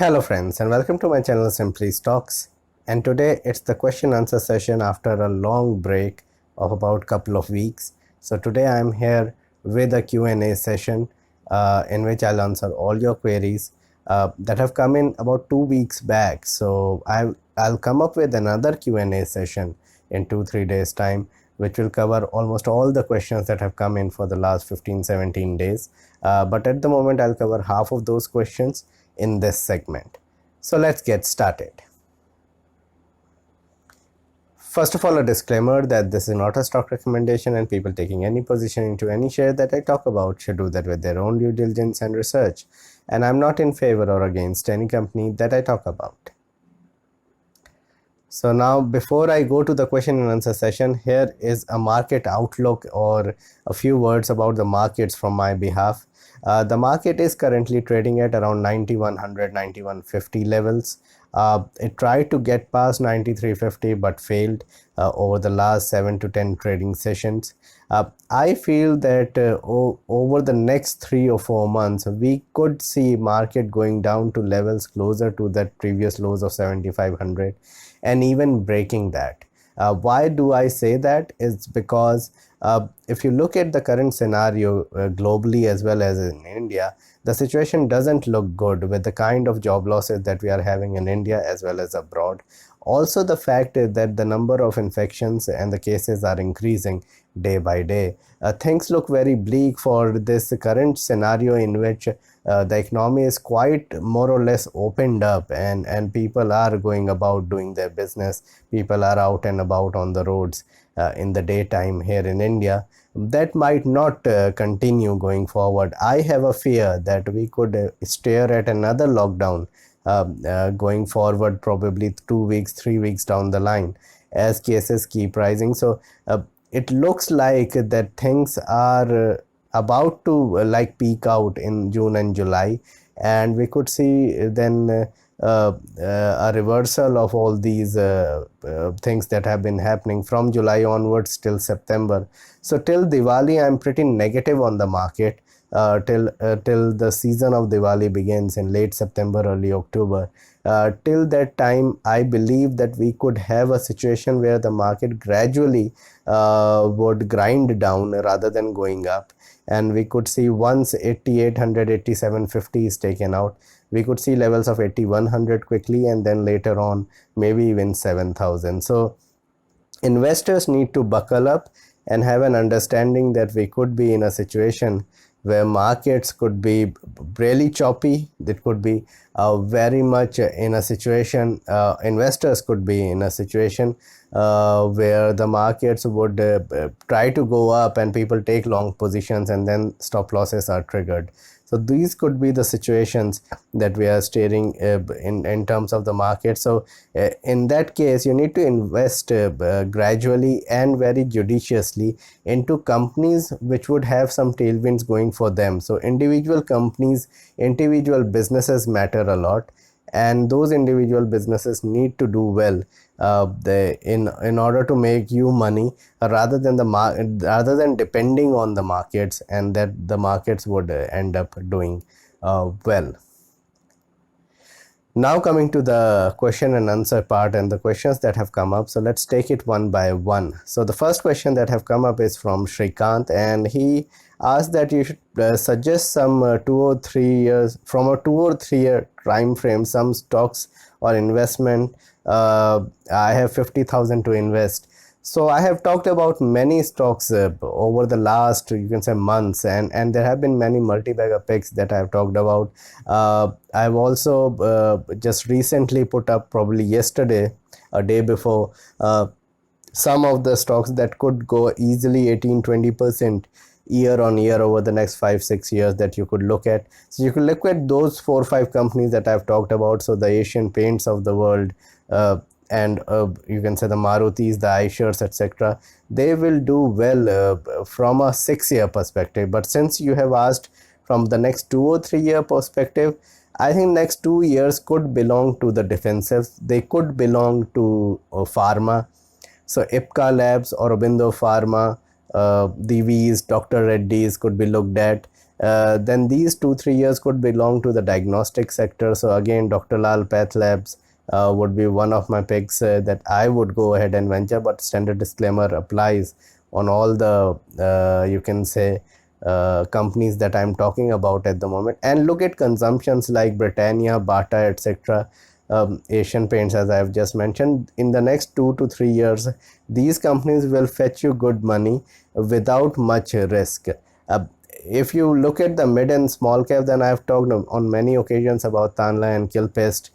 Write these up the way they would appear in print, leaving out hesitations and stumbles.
Hello friends and welcome to my channel Simply Stocks, and today it's the question answer session after a long break of about couple of weeks. So today I'm here with a Q&A session in which I'll answer all your queries that have come in about 2 weeks back. So I'll come up with another Q&A session in 2-3 days time, which will cover almost all the questions that have come in for the last 15-17 days. But at the moment I'll cover half of those questions in this segment. So let's get started. First of all, a disclaimer that this is not a stock recommendation, and people taking any position into any share that I talk about should do that with their own due diligence and research. And I'm not in favor or against any company that I talk about. So now, before I go to the question and answer session, here is a market outlook or a few words about the markets from my behalf. The market is currently trading at around 9100, 9150 levels. It tried to get past 9350 but failed over the last 7 to 10 trading sessions. I feel that over the next 3 or 4 months, we could see market going down to levels closer to that previous lows of 7500 and even breaking that. Why do I say that? It's because if you look at the current scenario globally as well as in India, the situation doesn't look good with the kind of job losses that we are having in India as well as abroad. Also, the fact is that the number of infections and the cases are increasing day by day. Things look very bleak for this current scenario in which the economy is quite more or less opened up, and people are going about doing their business. People are out and about on the roads in the daytime here in India. That might not continue going forward. I have a fear that we could stare at another lockdown going forward, probably 2 weeks, 3 weeks down the line as cases keep rising. So it looks like that things are about to peak out in June and July, and we could see then a reversal of all these things that have been happening from July onwards till September. So till Diwali, I'm pretty negative on the market. Till the season of Diwali begins in late September, early October. Till that time, I believe that we could have a situation where the market gradually would grind down rather than going up, and we could see once 8800, 8750 is taken out, we could see levels of 8100 quickly, and then later on maybe even 7000. So investors need to buckle up and have an understanding that we could be in a situation where markets could be really choppy. It could be very much in a situation, investors could be in a situation where the markets would try to go up and people take long positions and then stop losses are triggered. So these could be the situations that we are staring in terms of the market. So in that case, you need to invest gradually and very judiciously into companies which would have some tailwinds going for them. So individual companies, individual businesses matter a lot, and those individual businesses need to do well in order to make you money, rather than depending on the markets, and that the markets would end up doing well. Now coming to the question and answer part and the questions that have come up. So let's take it one by one. So the first question that have come up is from Shrikant, and he asked that you should suggest some 2 or 3 years, from a 2 or 3 year time frame, some stocks or investment. I have 50,000 to invest. So I have talked about many stocks over the last, you can say, months, and there have been many multi-bagger picks that I have talked about. I've also just recently put up, probably yesterday, a day before, some of the stocks that could go easily 18-20% year on year over the next 5-6 years that you could look at. So you could look at those 4 or 5 companies that I've talked about. So the Asian Paints of the world, and you can say the Marutis, the iShares, etc. They will do well from a 6-year perspective. But since you have asked from the next 2 or 3 year perspective, I think next 2 years could belong to the defensives. They could belong to pharma. So Ipca Labs, Aurobindo Pharma, Divi's, Dr. Reddy's could be looked at. then these 2-3 years could belong to the diagnostic sector. So again, Dr. Lal Path Labs would be one of my picks that I would go ahead and venture, but standard disclaimer applies on all the you can say companies that I'm talking about at the moment. And look at consumptions like Britannia, Bata, etc., Asian Paints, as I've just mentioned. In the next 2 to 3 years, these companies will fetch you good money without much risk. If you look at the mid and small cap, then I've talked on many occasions about Tanla and Kilpist.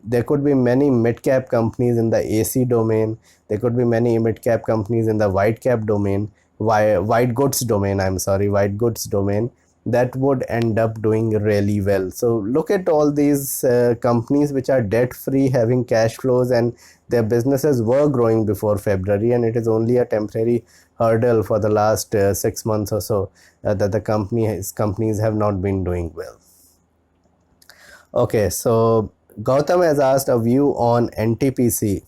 There could be many mid cap companies in the AC domain. There could be many mid cap companies in the white cap domain, white goods domain. I'm sorry, white goods domain, that would end up doing really well. So look at all these companies which are debt free, having cash flows, and their businesses were growing before February, and it is only a temporary hurdle for the last 6 months or so that the companies have not been doing well. Okay, so Gautam has asked a view on NTPC.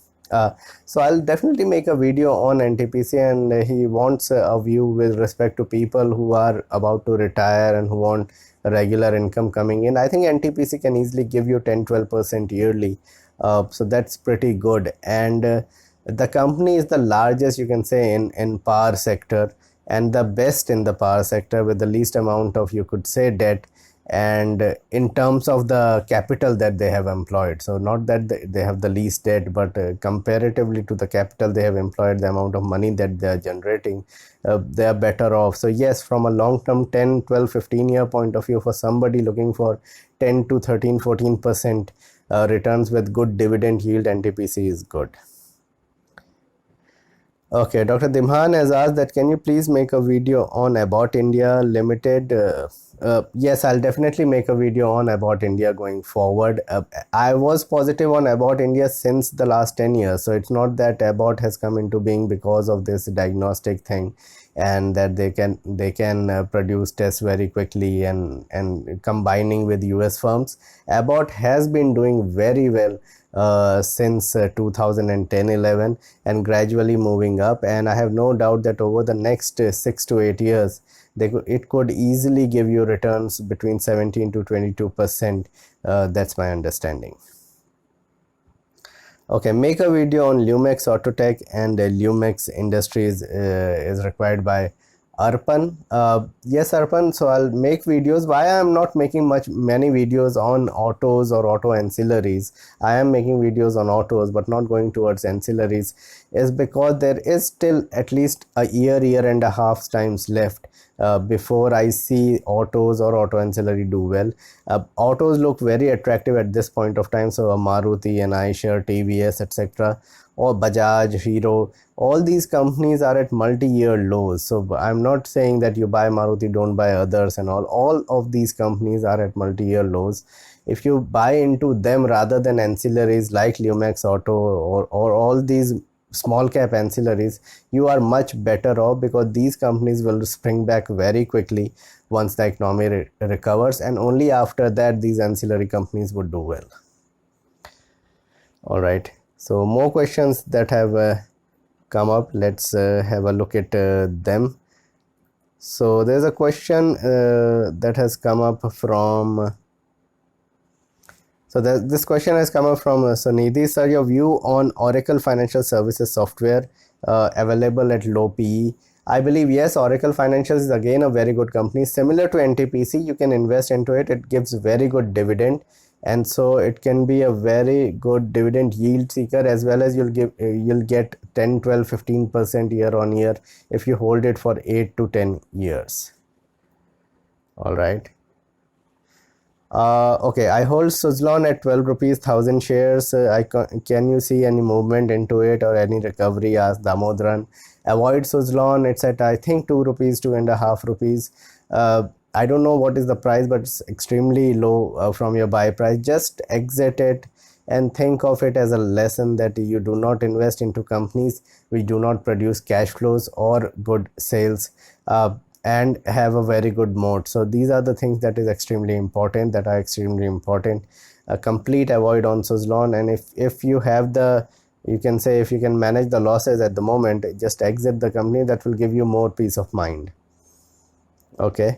So I'll definitely make a video on NTPC, and he wants a view with respect to people who are about to retire and who want a regular income coming in. I think NTPC can easily give you 10-12% yearly. So that's pretty good. And the company is the largest, you can say, in power sector, and the best in the power sector with the least amount of, you could say, debt, and in terms of the capital that they have employed. So not that they have the least debt, but comparatively to the capital they have employed, the amount of money that they are generating, they are better off. So yes, from a long term 10, 12, 15 year point of view, for somebody looking for 10 to 13, 14% returns with good dividend yield, NTPC is good. Okay, Dr. Dimhan has asked that can you please make a video on About India Limited? Yes, I'll definitely make a video on About India going forward. I was positive on About India since the last 10 years. So it's not that About has come into being because of this diagnostic thing, and that they can produce tests very quickly and combining with US firms. Abbott has been doing very well since 2010-11 and gradually moving up, and I have no doubt that over the next 6 to 8 years it could easily give you returns between 17 to 22%. That's my understanding. Okay, make a video on Lumax Autotech and Lumax Industries is required by Arpan. Yes, Arpan, so I'll make videos. Why I am not making many videos on autos or auto ancillaries, I am making videos on autos but not going towards ancillaries, is because there is still at least a year and a half times left before I see autos or auto ancillary do well. Autos look very attractive at this point of time, so Maruti and Eicher, TVS, etc., or Bajaj, Hero, all these companies are at multi-year lows. So I'm not saying that you buy Maruti, don't buy others and all of these companies are at multi-year lows. If you buy into them rather than ancillaries like Lumax Auto or all these small cap ancillaries, you are much better off, because these companies will spring back very quickly once the economy recovers, and only after that these ancillary companies would do well. All right, so more questions that have come up, let's have a look at them. So there's a question that has come up from this question has come up from Sunidhi. Sir, your view on Oracle Financial Services software available at low PE. I believe yes, Oracle Financials is again a very good company. Similar to NTPC, you can invest into it. It gives very good dividend, and so it can be a very good dividend yield seeker, as well as you'll get 10, 12, 15% year on year if you hold it for 8 to 10 years. All right. Okay, I hold Suzlon at 12 rupees 1000 shares. Can you see any movement into it or any recovery? Asked Damodran. Avoid Suzlon. It's at, I think, 2 rupees, 2.5 rupees. I don't know what is the price, but it's extremely low from your buy price. Just exit it and think of it as a lesson that you do not invest into companies which do not produce cash flows or good sales and have a very good moat. So these are the things that are extremely important. A complete avoid on Suzlon, and if you have the, you can say, if you can manage the losses at the moment, just exit the company. That will give you more peace of mind. Okay.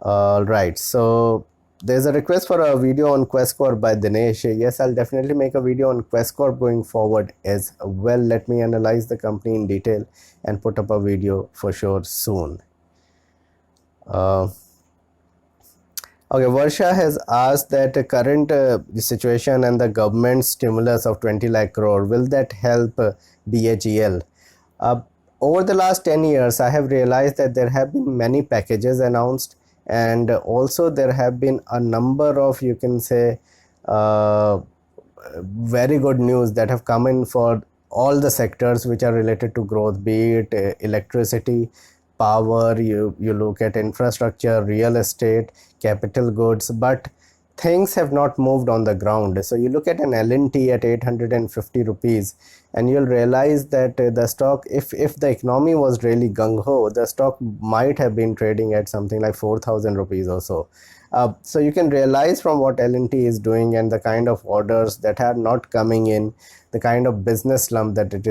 All right, so there's a request for a video on QuestCorp by Dinesh. Yes, I'll definitely make a video on QuestCorp going forward as well. Let me analyze the company in detail and put up a video for sure soon. Uh, okay, Varsha has asked that the current situation and the government stimulus of 20 lakh crore, will that help BHEL? Uh, Over the last 10 years, I have realized that there have been many packages announced, and also there have been a number of, you can say, uh, very good news that have come in for all the sectors which are related to growth, be it electricity, power, you look at infrastructure, real estate, capital goods, but things have not moved on the ground. So you look at an L&T at 850 rupees, and you'll realize that the stock, if the economy was really gung-ho, the stock might have been trading at something like 4,000 rupees or so. So you can realize from what L&T is doing and the kind of orders that are not coming in, the kind of business slump that it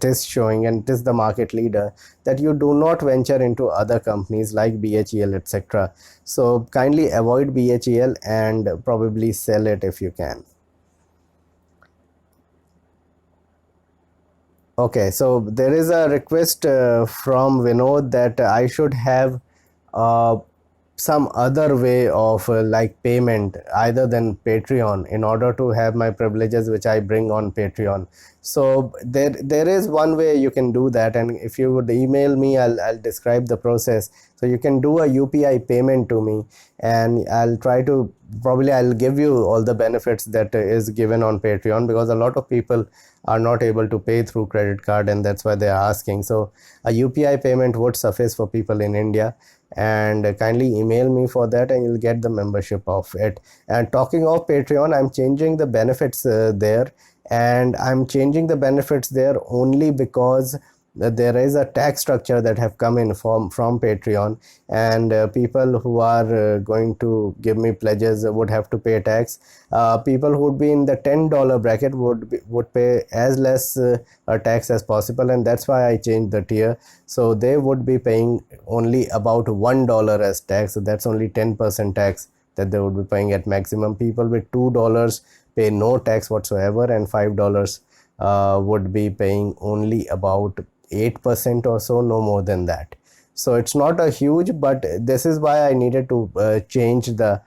is showing, and it is the market leader, that you do not venture into other companies like BHEL, etc. So kindly avoid BHEL and probably sell it if you can. Okay, so there is a request from Vinod that I should have uh, some other way of like payment either than Patreon in order to have my privileges which I bring on Patreon. So there is one way you can do that, and if you would email me, I'll describe the process. So you can do a UPI payment to me, and I'll try to, probably I'll give you all the benefits that is given on Patreon, because a lot of people are not able to pay through credit card, and that's why they are asking. So a UPI payment would suffice for people in India, and kindly email me for that and you'll get the membership of it. And talking of Patreon, I'm changing the benefits there, and I'm changing the benefits there only because there is a tax structure that have come in from Patreon, and people who are going to give me pledges would have to pay tax. People who would be in the $10 bracket would pay as less a tax as possible, and that's why I changed the tier. So they would be paying only about $1 as tax, so that's only 10% tax that they would be paying at maximum. People with $2 pay no tax whatsoever, and $5 would be paying only about 8% or so, no more than that. So it's not a huge, but this is why I needed to change the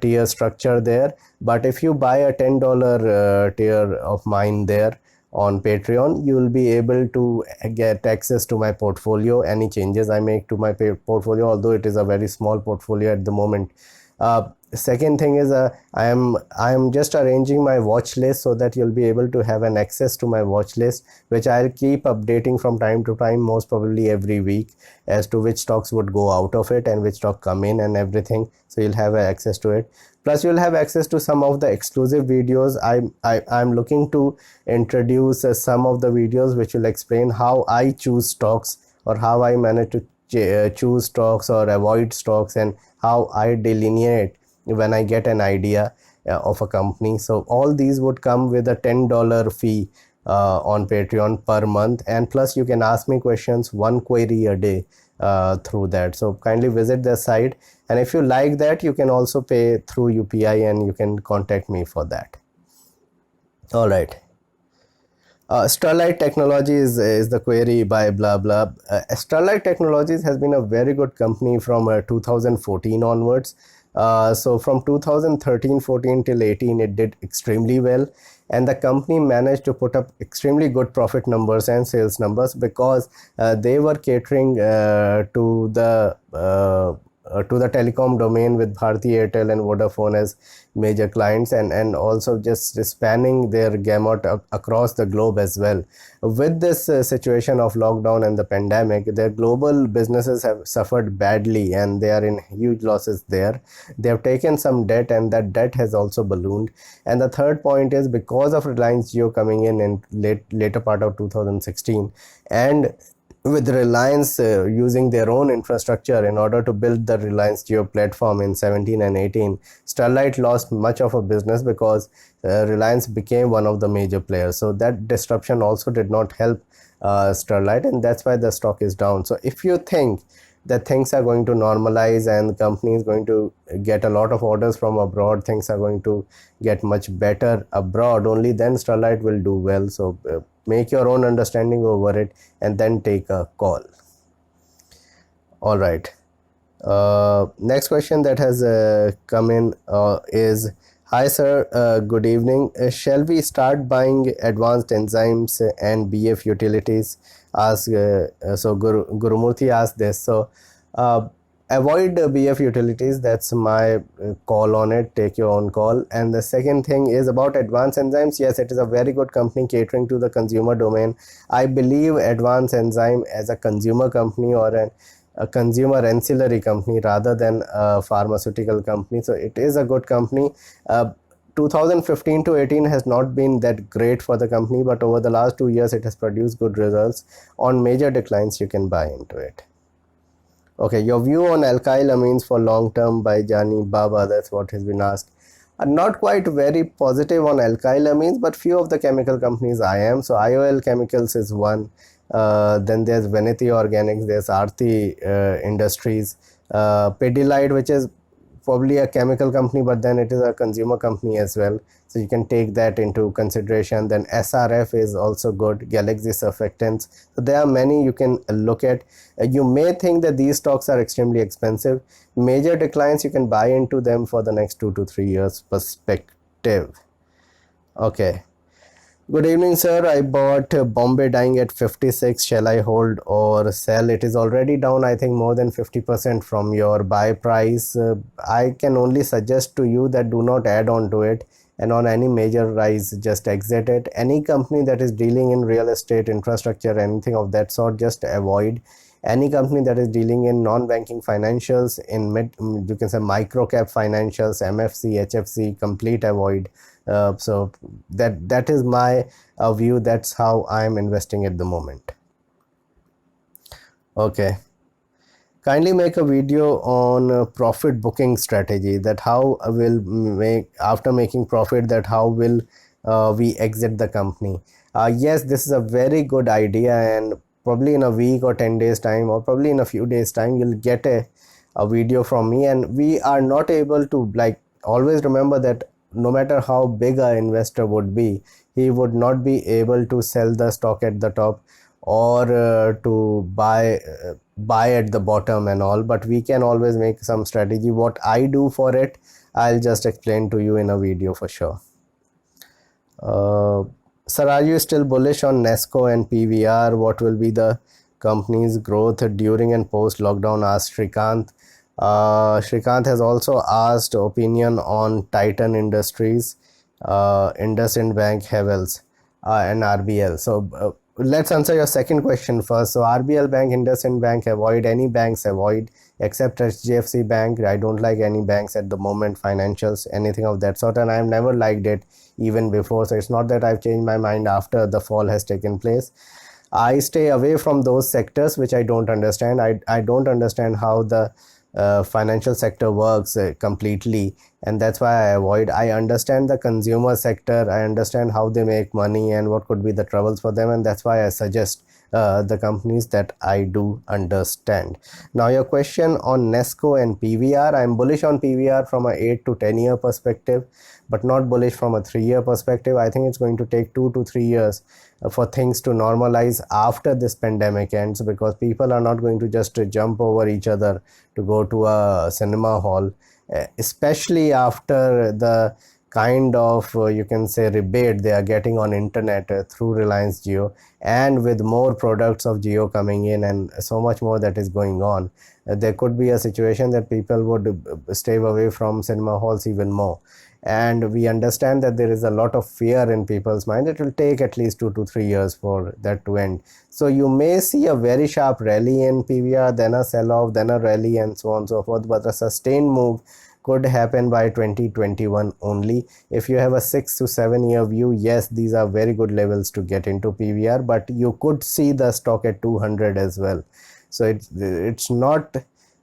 tier structure there. But if you buy a $10 tier of mine there on Patreon, you will be able to get access to my portfolio, any changes I make to my portfolio, although it is a very small portfolio at the moment. Second thing is I am just arranging my watch list so that you'll be able to have an access to my watch list, which I'll keep updating from time to time, most probably every week, as to which stocks would go out of it and which stock come in and everything. So you'll have access to it. Plus you'll have access to some of the exclusive videos. I'm looking to introduce some of the videos which will explain how I choose stocks, or how I manage to choose stocks or avoid stocks, and how I delineate when I get an idea of a company. So all these would come with a $10 fee on Patreon per month, and plus you can ask me questions, one query a day through that. So kindly visit the site, and if you like that, you can also pay through UPI and you can contact me for that. All right. Sterlite Technologies is the query by blah blah. Sterlite Technologies has been a very good company from 2014 onwards. So from 2013, 14 till 18, it did extremely well, and the company managed to put up extremely good profit numbers and sales numbers, because they were catering to the telecom domain with Bharti Airtel and Vodafone as major clients, and also just spanning their gamut across the globe as well. With this situation of lockdown and the pandemic, their global businesses have suffered badly, and they are in huge losses there. They have taken some debt, and that debt has also ballooned. And the third point is, because of Reliance Jio coming in later part of 2016, and with Reliance using their own infrastructure in order to build the Reliance Jio platform in 17 and 18, Sterlite lost much of a business, because Reliance became one of the major players. So that disruption also did not help Sterlite, and that's why the stock is down. So if you think that things are going to normalize and the company is going to get a lot of orders from abroad, things are going to get much better abroad, only then Sterlite will do well. So make your own understanding over it and then take a call. All right. Next question that has come in is, hi sir, good evening. Shall we start buying advanced enzymes and BF utilities? So Gurumurthy asked this. So avoid BF utilities. That's my call on it. Take your own call. And the second thing is about advanced enzymes. Yes, it is a very good company catering to the consumer domain. I believe Advanced Enzyme as a consumer company or a consumer ancillary company rather than a pharmaceutical company. So it is a good company. 2015 to 18 has not been that great for the company, but over the last 2 years it has produced good results. On major declines you can buy into it. Okay, your view on alkyl amines for long term by Jani Baba, that's what has been asked. I'm not quite very positive on alkyl amines, but few of the chemical companies I am. So IOL Chemicals is one. Then there's Veneti Organics, there's Aarti Industries, Pidilite, which is probably a chemical company, but then it is a consumer company as well. So you can take that into consideration. Then SRF is also good, Galaxy Surfactants. So there are many you can look at. You may think that these stocks are extremely expensive. Major declines, you can buy into them for the next 2 to 3 years perspective. Okay. Good evening, sir. I bought Bombay Dyeing at 56. Shall I hold or sell? It is already down, I think, more than 50% from your buy price. I can only suggest to you that do not add on to it, and on any major rise, just exit it. Any company that is dealing in real estate, infrastructure, anything of that sort, just avoid. Any company that is dealing in non-banking financials, in you can say micro cap financials, MFC, HFC, complete avoid. So that is my view. That's how I'm investing at the moment. Okay, kindly make a video on profit booking strategy, that how will make, after making profit, that how will we exit the company. Yes, this is a very good idea, and probably in a week or 10 days time, or probably in a few days time, you'll get a video from me. And we are not able to, like, always remember that no matter how big an investor would be, he would not be able to sell the stock at the top or to buy at the bottom and all, but we can always make some strategy. What I do for it, I'll just explain to you in a video for sure. Sir, are you still bullish on Nesco and PVR? What will be the company's growth during and post lockdown? Asked Shrikant. Shrikant has also asked opinion on Titan Industries, IndusInd Bank, Havels, and RBL. So let's answer your second question first. So RBL Bank, IndusInd Bank, avoid. Any banks, avoid, except HDFC Bank. I don't like any banks at the moment, financials, anything of that sort, and I've never liked it even before. So it's not that I've changed my mind after the fall has taken place. I stay away from those sectors which I don't understand. I don't understand how the financial sector works completely, and that's why I avoid. I understand the consumer sector, I understand how they make money and what could be the troubles for them, and that's why I suggest the companies that I do understand. Now your question on Nesco and PVR, I'm bullish on PVR from a 8 to 10 year perspective, but not bullish from a 3-year perspective. I think it's going to take 2 to 3 years for things to normalize after this pandemic ends, because people are not going to just jump over each other to go to a cinema hall, especially after the kind of you can say rebate they are getting on internet through Reliance Jio, and with more products of Jio coming in and so much more that is going on, there could be a situation that people would stay away from cinema halls even more. And we understand that there is a lot of fear in people's mind. It will take at least 2 to 3 years for that to end. So you may see a very sharp rally in PVR, then a sell-off, then a rally, and so on and so forth, but a sustained move could happen by 2021 only. If you have a 6 to 7 year view, yes, these are very good levels to get into PVR, but you could see the stock at 200 as well. So it's not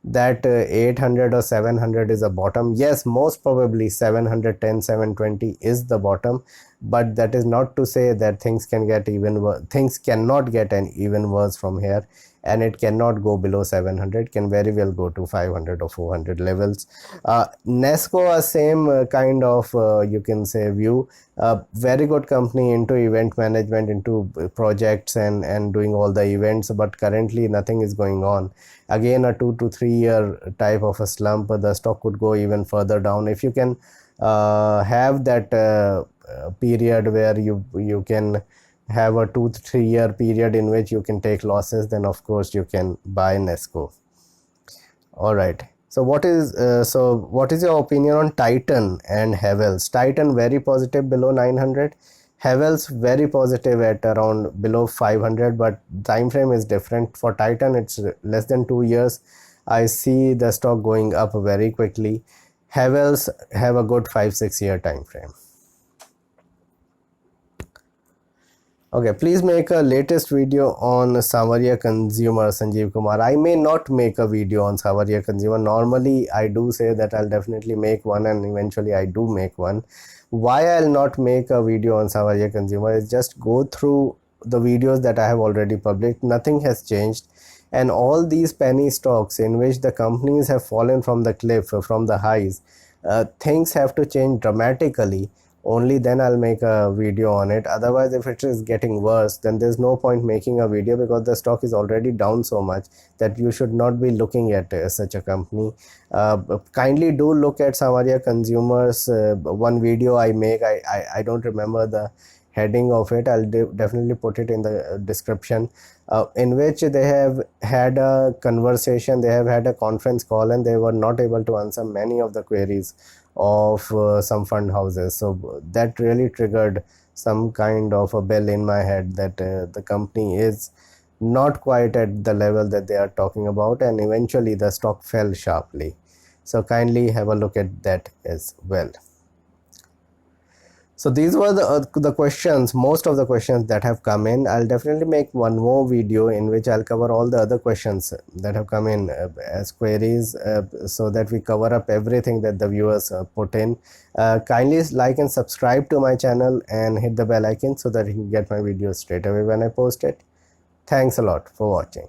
that 800 or 700 is a bottom. Yes, most probably 710, 720 is the bottom, but that is not to say that things can get even worse. Things cannot get even worse from here. and it cannot go below 700, can very well go to 500 or 400 levels. Nesco, a same kind of you can say view, very good company into event management, into projects and doing all the events, but currently nothing is going on. Again, a 2 to 3 year type of a slump. The stock could go even further down. If you can have that period where you can have a 2 to 3 year period in which you can take losses, then of course you can buy Nesco. All right. So what is your opinion on Titan and Havells? Titan very positive below 900. Havells very positive at around below 500, but time frame is different. For Titan, it's less than 2 years. I see the stock going up very quickly. Havells have a good 5-6 year time frame. Okay, please make a latest video on Savaria Consumer, Sanjeev Kumar. I may not make a video on Savaria Consumer. Normally, I do say that I'll definitely make one, and eventually I do make one. Why I'll not make a video on Savaria Consumer is just go through the videos that I have already published. Nothing has changed. And all these penny stocks in which the companies have fallen from the cliff, from the highs, things have to change dramatically. Only then I'll make a video on it. Otherwise, if it is getting worse, then there's no point making a video, because the stock is already down so much that you should not be looking at such a company. Kindly do look at Savaria Consumers. One video I make, I don't remember the heading of it. I'll definitely put it in the description, in which they have had a conversation, they have had a conference call, and they were not able to answer many of the queries of some fund houses. So that really triggered some kind of a bell in my head that the company is not quite at the level that they are talking about, and eventually the stock fell sharply. So kindly have a look at that as well. So these were the questions, most of the questions that have come in. I'll definitely make one more video in which I'll cover all the other questions that have come in as queries, so that we cover up everything that the viewers put in. Kindly like and subscribe to my channel and hit the bell icon so that you can get my videos straight away when I post it. Thanks a lot for watching.